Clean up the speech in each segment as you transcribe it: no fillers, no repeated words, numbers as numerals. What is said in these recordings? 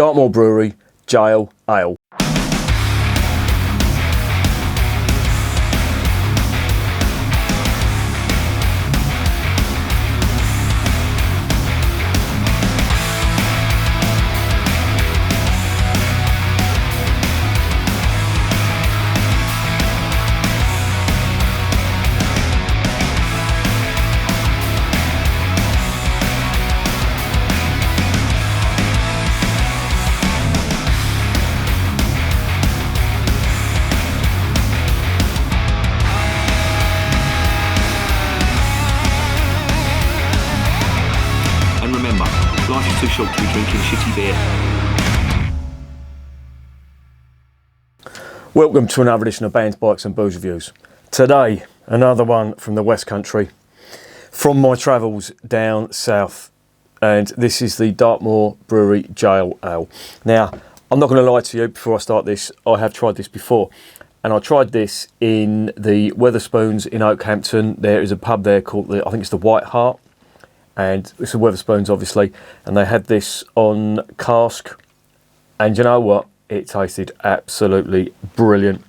Dartmoor Brewery Jail Ale. Life is too short to be drinking shitty beer. Welcome to another edition of Bands, Bikes and Booze Reviews. Today, another one from the West Country, from my travels down south, and this is the Dartmoor Brewery Jail Ale. Now, I'm not going to lie to you, before I start this, I have tried this before, and I tried this in the Wetherspoons in Oakhampton. There is a pub there called, I think it's the White Hart, and it's the Wetherspoons obviously, and they had this on cask, and you know what, it tasted absolutely brilliant.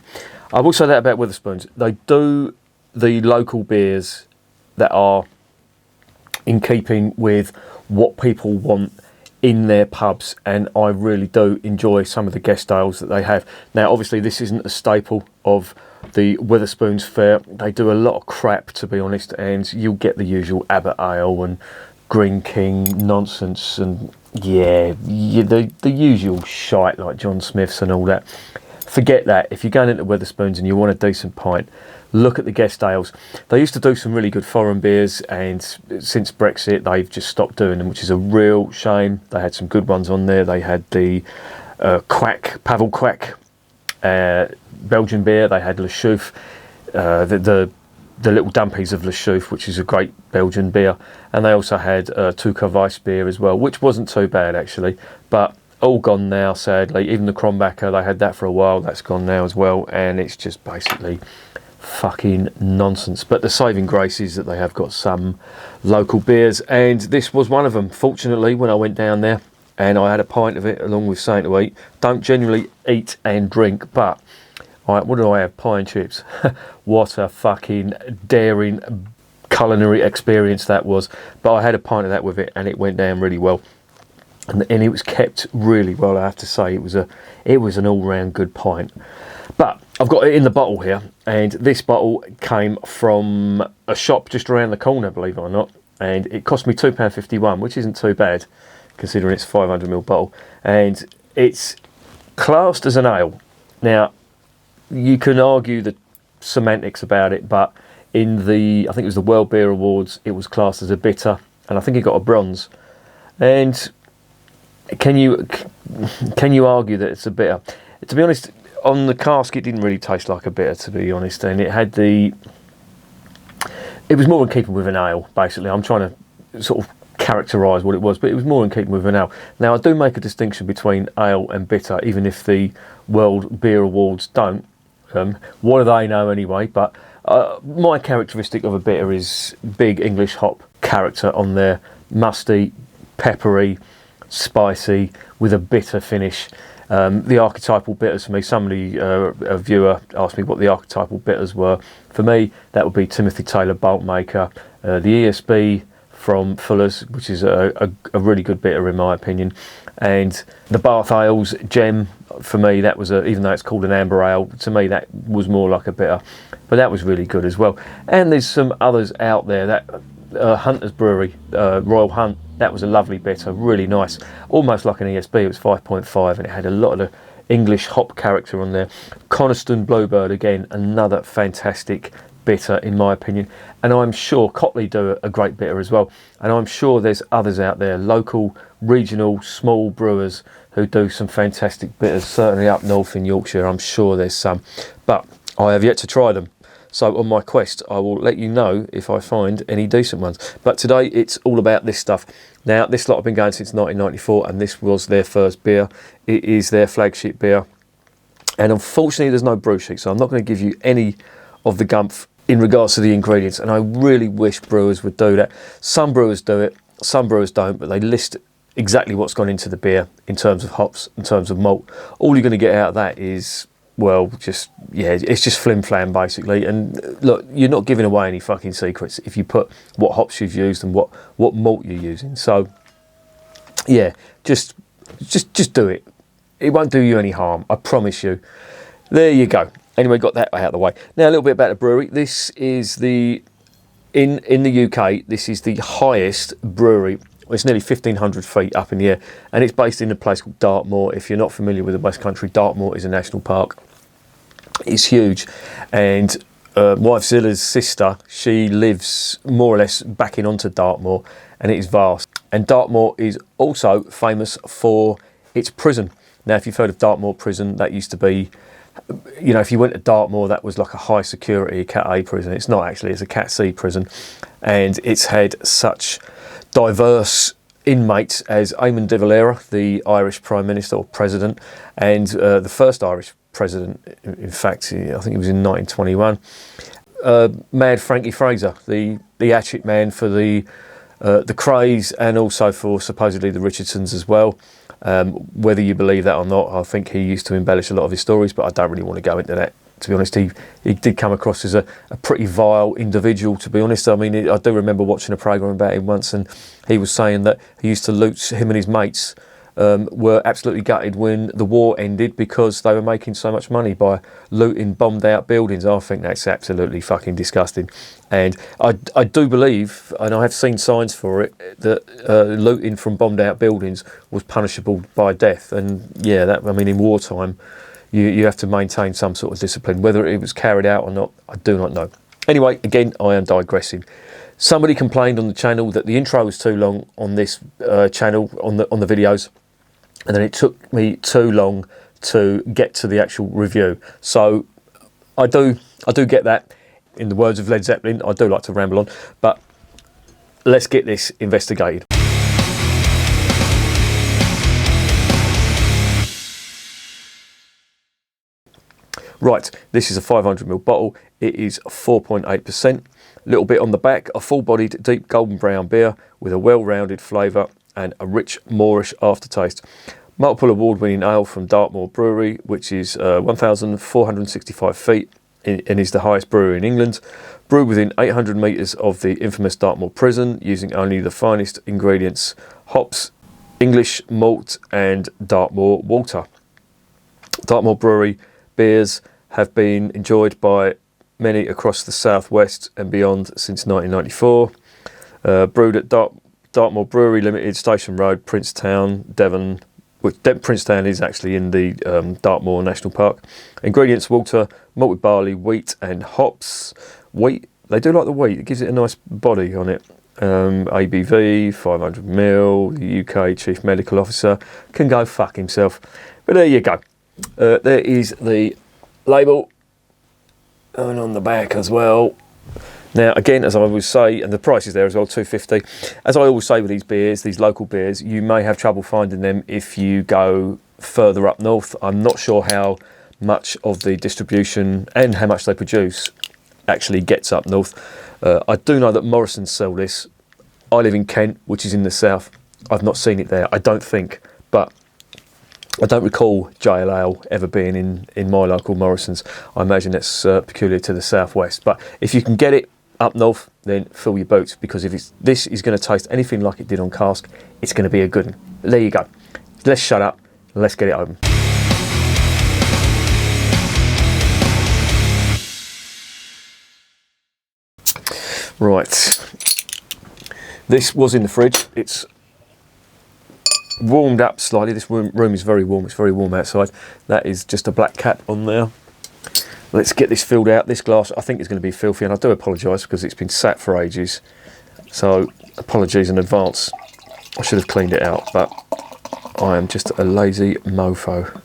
I will say that about Wetherspoons, they do the local beers that are in keeping with what people want in their pubs, and I really do enjoy some of the guest ales that they have. Now obviously this isn't a staple of the Wetherspoons fare. They do a lot of crap, to be honest, and you'll get the usual Abbot Ale and Green King nonsense, and the usual shite like John Smith's and all that. Forget that. If you're going into Wetherspoons and you want a decent pint, look at the guest ales. They used to do some really good foreign beers, and since Brexit they've just stopped doing them, which is a real shame. They had some good ones on there. They had the Pavel Quack Belgian beer. They had Le Chouffe, the little dumpies of Le Chouffe, which is a great Belgian beer, and they also had Tuka Weiss beer as well, which wasn't too bad actually, but all gone now sadly. Even the Kronbacher, they had that for a while, that's gone now as well, and it's just basically fucking nonsense. But the saving grace is that they have got some local beers, and this was one of them. Fortunately, when I went down there and I had a pint of it along with something to eat. Don't generally eat and drink, but what did I have? Pie and chips. What a fucking daring culinary experience that was. But I had a pint of that with it, and it went down really well. And it was kept really well, I have to say. It was an all-round good pint. But I've got it in the bottle here, and this bottle came from a shop just around the corner, believe it or not. And it cost me £2.51, which isn't too bad, considering it's a 500ml bottle. And it's classed as an ale. Now, you can argue the semantics about it, but in the, I think it was the World Beer Awards, it was classed as a bitter, and I think it got a bronze. And can you argue that it's a bitter? To be honest, on the cask it didn't really taste like a bitter, to be honest, and it was more in keeping with an ale, basically. I'm trying to sort of characterise what it was, but it was more in keeping with an ale. Now I do make a distinction between ale and bitter, even if the World Beer Awards don't. What do they know anyway? But my characteristic of a bitter is big English hop character on there, musty, peppery, spicy, with a bitter finish. The archetypal bitters for me, somebody, a viewer asked me what the archetypal bitters were. For me, that would be Timothy Taylor Boltmaker, the ESB from Fuller's, which is a really good bitter in my opinion, and the Bath Ales Gem. For me, that was even though it's called an amber ale, to me that was more like a bitter, but that was really good as well. And there's some others out there. That Hunter's Brewery, Royal Hunt, that was a lovely bitter, really nice, almost like an ESB. It was 5.5 and it had a lot of the English hop character on there. Coniston Bluebird, again, another fantastic bitter in my opinion, and I'm sure Cotley do a great bitter as well, and I'm sure there's others out there, local, regional, small brewers who do some fantastic bitters, certainly up north in Yorkshire. I'm sure there's some, but I have yet to try them. So on my quest, I will let you know if I find any decent ones. But today, it's all about this stuff. Now, this lot have been going since 1994, and this was their first beer. It is their flagship beer. And unfortunately, there's no brew sheet, so I'm not going to give you any of the gumph in regards to the ingredients. And I really wish brewers would do that. Some brewers do it, some brewers don't, but they list exactly what's gone into the beer in terms of hops, in terms of malt. All you're going to get out of that is, well, it's just flim flam basically. And look, you're not giving away any fucking secrets if you put what hops you've used and what malt you're using. So yeah, just do it. It won't do you any harm, I promise you. There you go. Anyway, got that out of the way. Now a little bit about the brewery. This is in the UK, this is the highest brewery. It's nearly 1,500 feet up in the air, and it's based in a place called Dartmoor. If you're not familiar with the West Country, Dartmoor is a national park. It's huge, and Wife Zilla's sister, she lives more or less backing onto Dartmoor, and it is vast. And Dartmoor is also famous for its prison. Now, if you've heard of Dartmoor Prison, that used to be, you know, if you went to Dartmoor, that was like a high security Cat A prison. It's not actually, it's a Cat C prison, and it's had such diverse inmates as Eamon de Valera, the Irish Prime Minister or President, and the first Irish President, in fact, I think it was in 1921. Mad Frankie Fraser, the hatchet man for the Crays and also for supposedly the Richardsons as well. Whether you believe that or not, I think he used to embellish a lot of his stories, but I don't really want to go into that. To be honest, he did come across as a pretty vile individual, to be honest. I mean, I do remember watching a programme about him once, and he was saying that he used to loot, him and his mates were absolutely gutted when the war ended because they were making so much money by looting bombed out buildings. I think that's absolutely fucking disgusting. And I do believe, and I have seen signs for it, that looting from bombed out buildings was punishable by death. And yeah, that, I mean, in wartime, you have to maintain some sort of discipline. Whether it was carried out or not, I do not know. Anyway, again, I am digressing. Somebody complained on the channel that the intro was too long on this channel, on the videos, and then it took me too long to get to the actual review. So I do get that. In the words of Led Zeppelin, I do like to ramble on, but let's get this investigated. Right, this is a 500ml bottle. It is 4.8%. A little bit on the back, a full-bodied, deep golden brown beer with a well-rounded flavour and a rich Moorish aftertaste. Multiple award-winning ale from Dartmoor Brewery, which is 1,465 feet and is the highest brewery in England. Brewed within 800 metres of the infamous Dartmoor prison, using only the finest ingredients: hops, English malt and Dartmoor water. Dartmoor Brewery beers have been enjoyed by many across the southwest and beyond since 1994. Brewed at Dartmoor Brewery Limited, Station Road, Princetown, Devon. Princetown is actually in the Dartmoor National Park. Ingredients: water, malted barley, wheat and hops. Wheat, they do like the wheat, it gives it a nice body on it. ABV, 500ml, the UK Chief Medical Officer can go fuck himself. But there you go. There is the label, and on the back as well. Now, again, as I always say, and the price is there as well, $2.50. As I always say with these beers, these local beers, you may have trouble finding them if you go further up north. I'm not sure how much of the distribution and how much they produce actually gets up north. I do know that Morrison's sell this. I live in Kent, which is in the south. I've not seen it there, I don't think, but I don't recall JLL ever being in my local Morrison's. I imagine it's peculiar to the southwest. But if you can get it up north, then fill your boots, because if this is going to taste anything like it did on cask, it's going to be a good one. There you go. Let's shut up and let's get it open. Right. This was in the fridge. It's warmed up slightly. This room is very warm. It's very warm outside. That is just a black cap on there. Let's get this filled out. This glass, I think, is going to be filthy, and I do apologise because it's been sat for ages. So apologies in advance. I should have cleaned it out, but I am just a lazy mofo.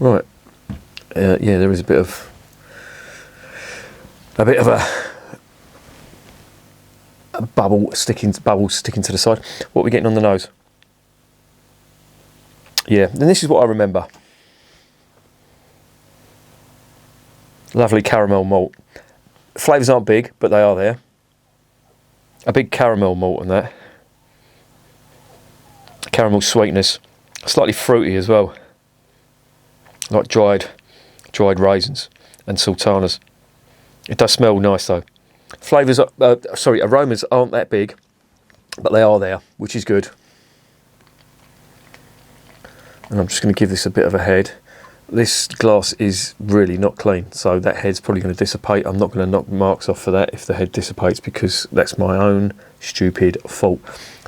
Right. Yeah, there is a bit of a bubbles sticking to the side. What are we getting on the nose? Yeah, and this is what I remember. Lovely caramel malt. Flavours aren't big, but they are there. A big caramel malt on that. caramel sweetness, slightly fruity as well, like dried raisins and sultanas. It does smell nice though. Flavours, aromas aren't that big, but they are there, which is good. And I'm just going to give this a bit of a head. This glass is really not clean, so that head's probably going to dissipate. I'm not going to knock marks off for that if the head dissipates, because that's my own stupid fault.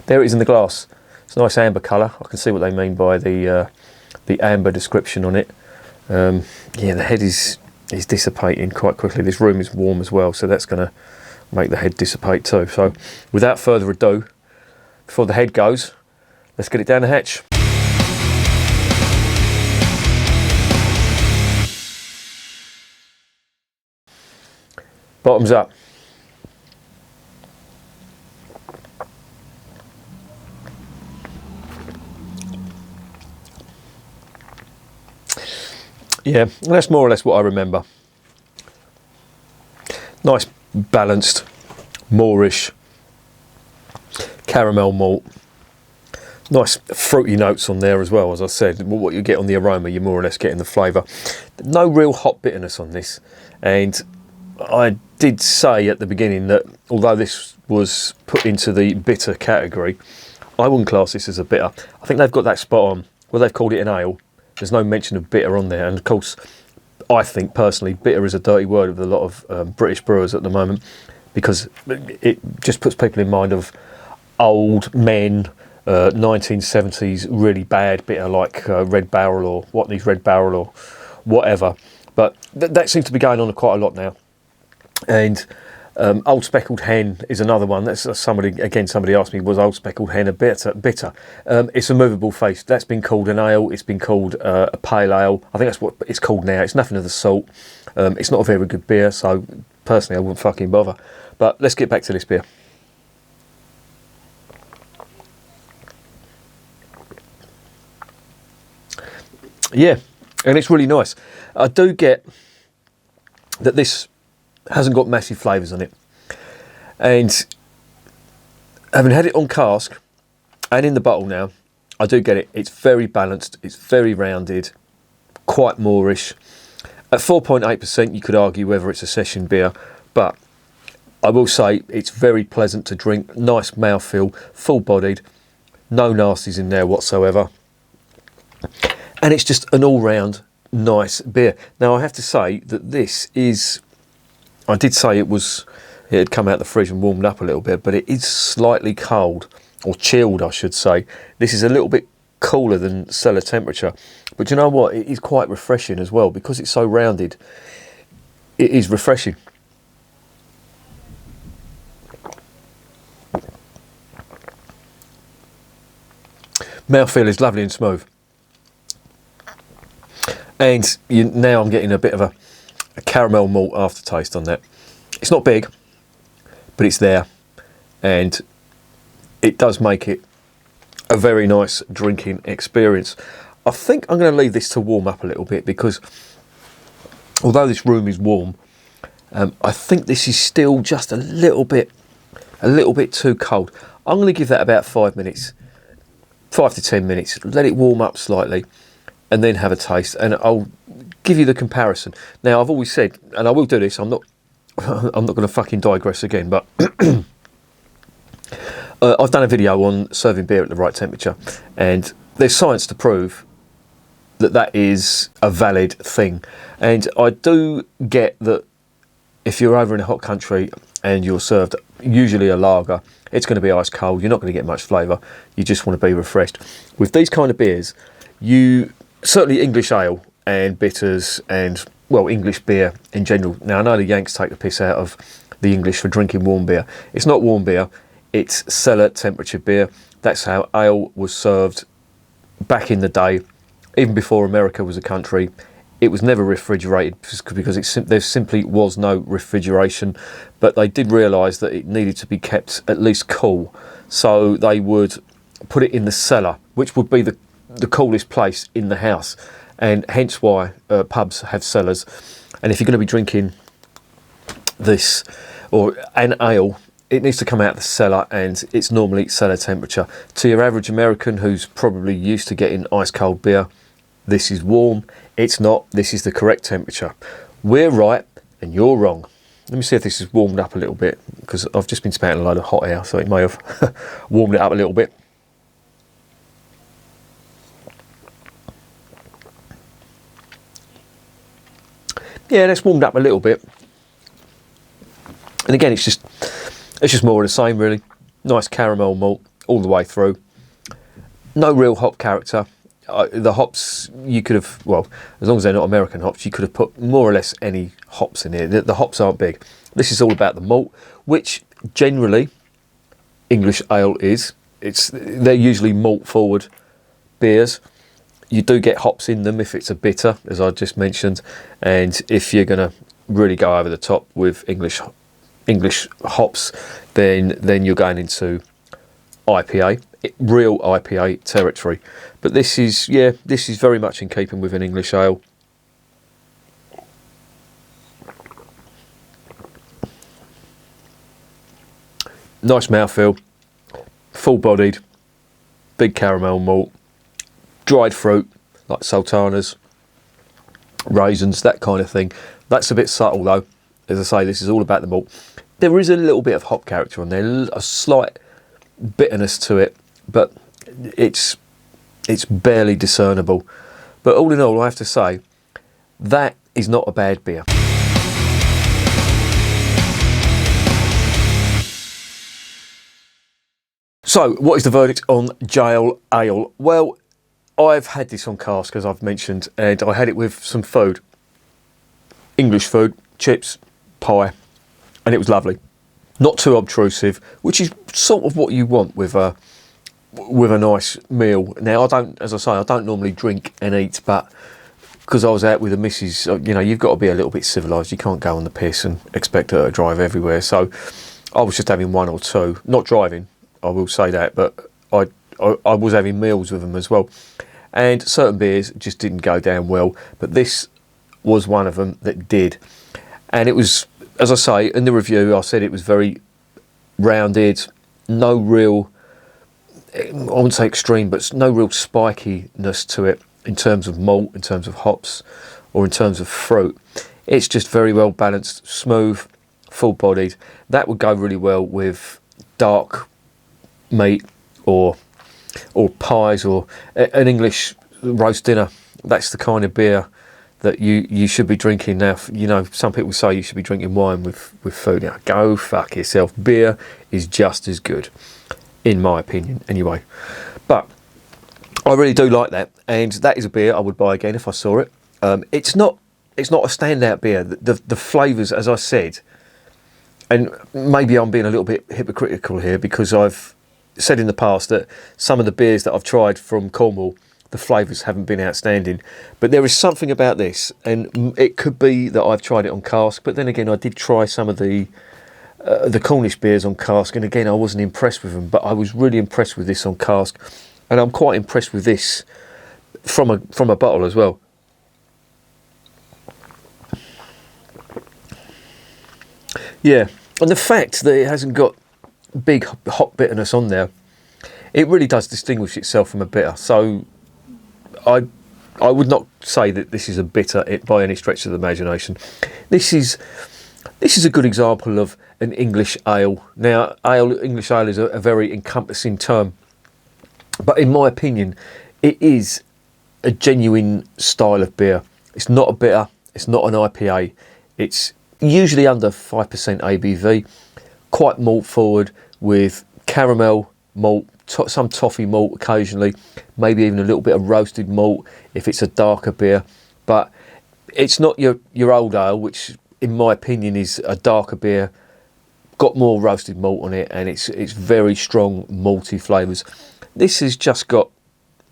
There it is in the glass. It's a nice amber colour. I can see what they mean by the amber description on it. Yeah, the head is dissipating quite quickly. This room is warm as well, so that's going to make the head dissipate too. So without further ado, before the head goes, let's get it down the hatch. Bottoms up. Yeah, that's more or less what I remember. Nice, balanced, moorish, caramel malt. Nice fruity notes on there as well, as I said. What you get on the aroma, you're more or less getting the flavour. No real hot bitterness on this. And I did say at the beginning that although this was put into the bitter category, I wouldn't class this as a bitter. I think they've got that spot on where they've called it an ale. There's no mention of bitter on there, and of course I think personally bitter is a dirty word with a lot of British brewers at the moment, because it just puts people in mind of old men, 1970s really bad bitter like Red Barrel or Watney's Red Barrel or whatever. But that seems to be going on quite a lot now. And Old Speckled Hen is another one. That's somebody asked me, was Old Speckled Hen a bitter? It's a movable face. That's been called an ale. It's been called a pale ale. I think that's what it's called now. It's nothing of the sort. It's not a very good beer, so personally I wouldn't fucking bother. But let's get back to this beer. Yeah, and it's really nice. I do get that this hasn't got massive flavours on it, and having had it on cask and in the bottle now, I do get it. It's very balanced, it's very rounded, quite moorish. At 4.8% you could argue whether it's a session beer, but I will say it's very pleasant to drink, nice mouthfeel, full bodied, no nasties in there whatsoever, and it's just an all round nice beer. Now I have to say that this is, I did say it had come out the fridge and warmed up a little bit, but it is slightly cold, or chilled I should say. This is a little bit cooler than cellar temperature, but you know what, it is quite refreshing as well, because it's so rounded. It is refreshing. Mouthfeel is lovely and smooth, and now I'm getting a bit of a caramel malt aftertaste on that. It's not big, but it's there, and it does make it a very nice drinking experience. I think I'm going to leave this to warm up a little bit, because although this room is warm, I think this is still just a little bit too cold. I'm going to give that about 5 minutes, 5 to 10 minutes. Let it warm up slightly, and then have a taste, and I'll give you the comparison. Now I've always said, and I will do this, I'm not going to fucking digress again, but I've done a video on serving beer at the right temperature, and there's science to prove that is a valid thing. And I do get that if you're over in a hot country and you're served usually a lager, it's going to be ice cold, you're not going to get much flavour, you just want to be refreshed. With these kind of beers, certainly English ale and bitters and, well, English beer in general. Now I know the Yanks take the piss out of the English for drinking warm beer. It's not warm beer, it's cellar temperature beer. That's how ale was served back in the day, even before America was a country. It was never refrigerated because there simply was no refrigeration, but they did realise that it needed to be kept at least cool, so they would put it in the cellar, which would be the coolest place in the house, and hence why pubs have cellars. And if you're going to be drinking this or an ale it needs to come out of the cellar, and it's normally cellar temperature. To your average American who's probably used to getting ice cold beer, this is warm. It's not. This is the correct temperature. We're right and you're wrong. Let me see if this is warmed up a little bit, because I've just been spouting a load of hot air, so it may have warmed it up a little bit. Yeah, that's warmed up a little bit. And again, it's just more of the same, really. Nice caramel malt all the way through. No real hop character. The hops, you could have, well, as long as they're not American hops, you could have put more or less any hops in here. The hops aren't big. This is all about the malt, which generally English ale is. They're usually malt forward beers. You do get hops in them if it's a bitter, as I just mentioned, and if you're going to really go over the top with English hops, then you're going into IPA, real IPA territory. But this is very much in keeping with an English ale. Nice mouthfeel, full-bodied, big caramel malt, dried fruit like sultanas, raisins, that kind of thing. That's a bit subtle though. As I say, this is all about the malt. There is a little bit of hop character on there, a slight bitterness to it, but it's barely discernible. But all in all, I have to say, that is not a bad beer. So, what is the verdict on Jail Ale? Well, I've had this on cask, as I've mentioned, and I had it with some food. English food, chips, pie, and it was lovely. Not too obtrusive, which is sort of what you want with a nice meal. Now, as I say, I don't normally drink and eat, but because I was out with the missus, you know, you've got to be a little bit civilised. You can't go on the piss and expect her to drive everywhere. So I was just having one or two, not driving, I will say that, but I was having meals with them as well. And certain beers just didn't go down well, but this was one of them that did. And it was, as I say, in the review, I said it was very rounded, no real, I wouldn't say extreme, but no real spikiness to it in terms of malt, in terms of hops, or in terms of fruit. It's just very well balanced, smooth, full-bodied. That would go really well with dark meat or pies or an English roast dinner. That's the kind of beer that you should be drinking now. You know, some people say you should be drinking wine with food. Now, go fuck yourself. Beer is just as good, in my opinion, anyway. But I really do like that, and that is a beer I would buy again if I saw it. It's not a standout beer. The flavours, as I said, and maybe I'm being a little bit hypocritical here because I've said in the past that some of the beers that I've tried from Cornwall, the flavours haven't been outstanding, but there is something about this, and it could be that I've tried it on cask, but then again I did try some of the Cornish beers on cask, and again I wasn't impressed with them, but I was really impressed with this on cask, and I'm quite impressed with this from a bottle as well. Yeah, and the fact that it hasn't got big hot bitterness on there, it really does distinguish itself from a bitter. So I would not say that this is a bitter by any stretch of the imagination. This is a good example of an English ale. Now, English ale is a very encompassing term, but in my opinion, it is a genuine style of beer. It's not a bitter, it's not an IPA, it's usually under 5% ABV, quite malt forward with caramel malt, some toffee malt occasionally, maybe even a little bit of roasted malt if it's a darker beer. But it's not your old ale, which in my opinion is a darker beer, got more roasted malt on it, and it's very strong malty flavours. This has just got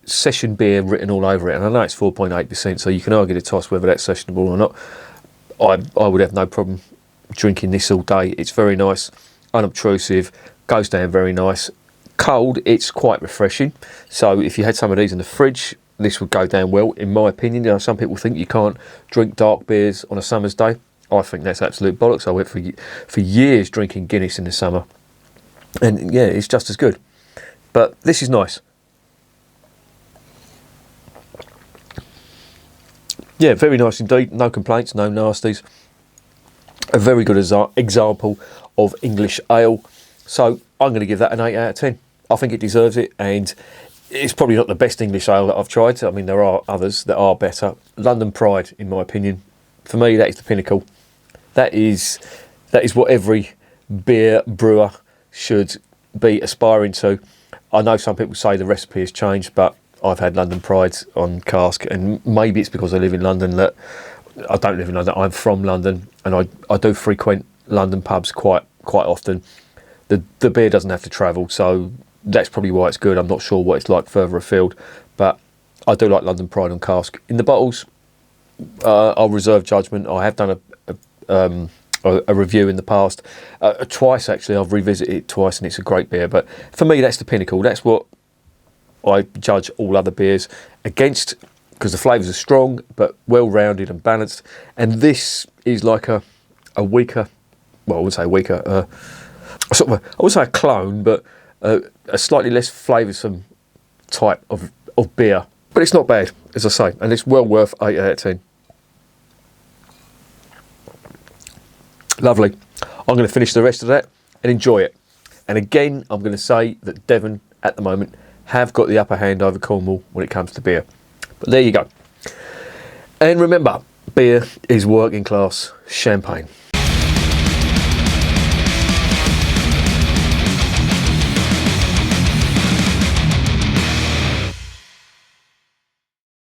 session beer written all over it, and I know it's 4.8%, so you can argue the toss whether that's sessionable or not. I would have no problem drinking this all day. It's very nice, unobtrusive, goes down very nice. Cold, it's quite refreshing. So if you had some of these in the fridge, this would go down well, in my opinion. You know, some people think you can't drink dark beers on a summer's day. I think that's absolute bollocks. I went for years drinking Guinness in the summer, And yeah, it's just as good. But this is nice. Yeah, very nice indeed. No complaints, no nasties. A very good example of English ale. So I'm going to give that an 8 out of 10. I think it deserves it, and it's probably not the best English ale that I've tried. I mean, there are others that are better. London Pride, in my opinion, for me, that is the pinnacle. That is what every beer brewer should be aspiring to. I know some people say the recipe has changed, but I've had London Pride on cask, and maybe it's because I live in London that I don't live in London. I'm from London, and I do frequent London pubs quite often. The beer doesn't have to travel, so that's probably why it's good. I'm not sure what it's like further afield, but I do like London Pride on cask. In the bottles, I'll reserve judgment. I have done a review in the past, twice actually. I've revisited it twice, and it's a great beer. But for me, that's the pinnacle. That's what I judge all other beers against, because the flavours are strong but well rounded and balanced. And this is like a weaker, well, I would say weaker, I would say a clone, but a slightly less flavoursome type of beer. But it's not bad, as I say, and it's well worth 8 out of 10. Lovely. I'm going to finish the rest of that and enjoy it. And again, I'm going to say that Devon, at the moment, have got the upper hand over Cornwall when it comes to beer. But there you go. And remember, beer is working class champagne.